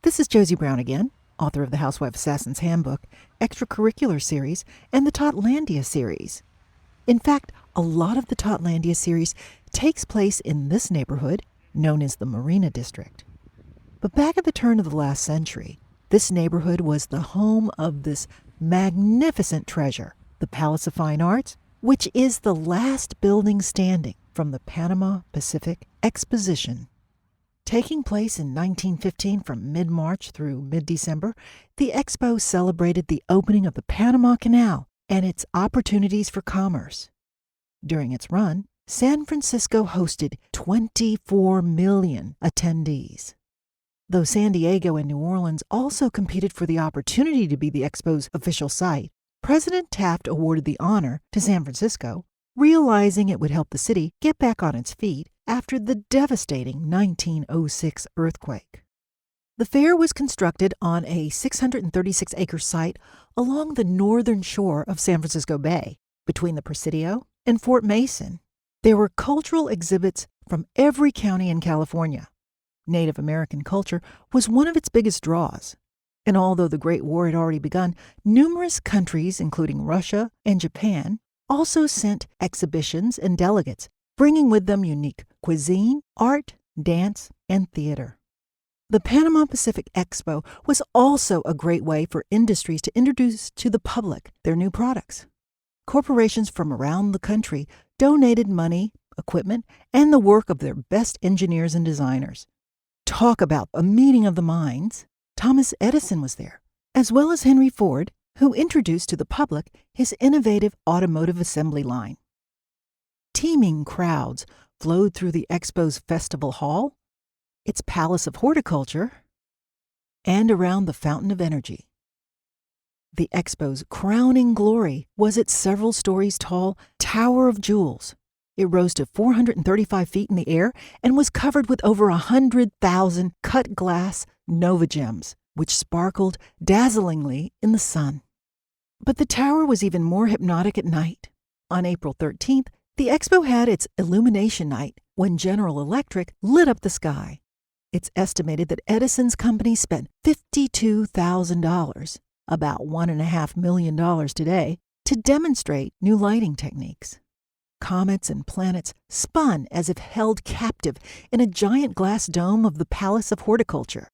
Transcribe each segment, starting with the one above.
This is Josie Brown again, author of the Housewife Assassin's Handbook, Extracurricular Series, and the Totlandia series. In fact, a lot of the Totlandia series takes place in this neighborhood, known as the Marina District. But back at the turn of the last century, this neighborhood was the home of this magnificent treasure, the Palace of Fine Arts, which is the last building standing from the Panama Pacific Exposition. Taking place in 1915 from mid-March through mid-December, the expo celebrated the opening of the Panama Canal and its opportunities for commerce. During its run, San Francisco hosted 24 million attendees. Though San Diego and New Orleans also competed for the opportunity to be the expo's official site, President Taft awarded the honor to San Francisco, realizing it would help the city get back on its feet after the devastating 1906 earthquake. The fair was constructed on a 636-acre site along the northern shore of San Francisco Bay, between the Presidio and Fort Mason. There were cultural exhibits from every county in California. Native American culture was one of its biggest draws. And although the Great War had already begun, numerous countries, including Russia and Japan, also sent exhibitions and delegates, bringing with them unique cuisine, art, dance, and theater. The Panama Pacific Expo was also a great way for industries to introduce to the public their new products. Corporations from around the country donated money, equipment, and the work of their best engineers and designers. Talk about a meeting of the minds. Thomas Edison was there, as well as Henry Ford, who introduced to the public his innovative automotive assembly line. Teeming crowds flowed through the expo's festival hall, its palace of horticulture, and around the fountain of energy. The expo's crowning glory was its several stories tall Tower of Jewels. It rose to 435 feet in the air and was covered with over 100,000 cut glass Nova gems, which sparkled dazzlingly in the sun. But the tower was even more hypnotic at night. On April 13th, the expo had its illumination night when General Electric lit up the sky. It's estimated that Edison's company spent $52,000, about $1.5 million today, to demonstrate new lighting techniques. Comets and planets spun as if held captive in a giant glass dome of the Palace of Horticulture.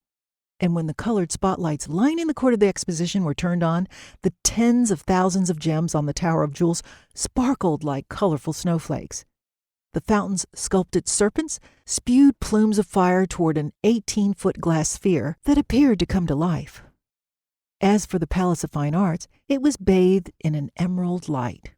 And when the colored spotlights lining the court of the exposition were turned on, the tens of thousands of gems on the Tower of Jewels sparkled like colorful snowflakes. The fountain's sculpted serpents spewed plumes of fire toward an 18-foot glass sphere that appeared to come to life. As for the Palace of Fine Arts, it was bathed in an emerald light.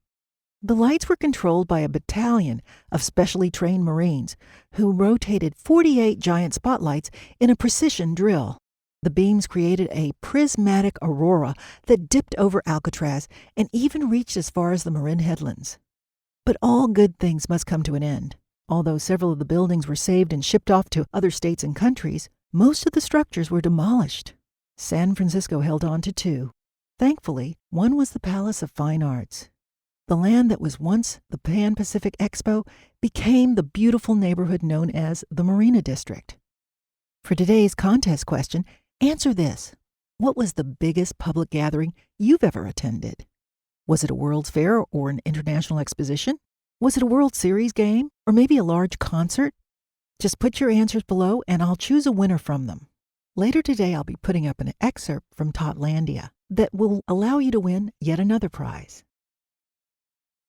The lights were controlled by a battalion of specially trained Marines who rotated 48 giant spotlights in a precision drill. The beams created a prismatic aurora that dipped over Alcatraz and even reached as far as the Marin Headlands. But all good things must come to an end. Although several of the buildings were saved and shipped off to other states and countries, most of the structures were demolished. San Francisco held on to two. Thankfully, one was the Palace of Fine Arts. The land that was once the Pan-Pacific Expo became the beautiful neighborhood known as the Marina District. For today's contest question, answer this. What was the biggest public gathering you've ever attended? Was it a World's Fair or an international exposition? Was it a World Series game or maybe a large concert? Just put your answers below and I'll choose a winner from them. Later today, I'll be putting up an excerpt from Totlandia that will allow you to win yet another prize.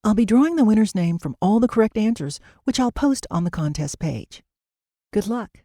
I'll be drawing the winner's name from all the correct answers, which I'll post on the contest page. Good luck!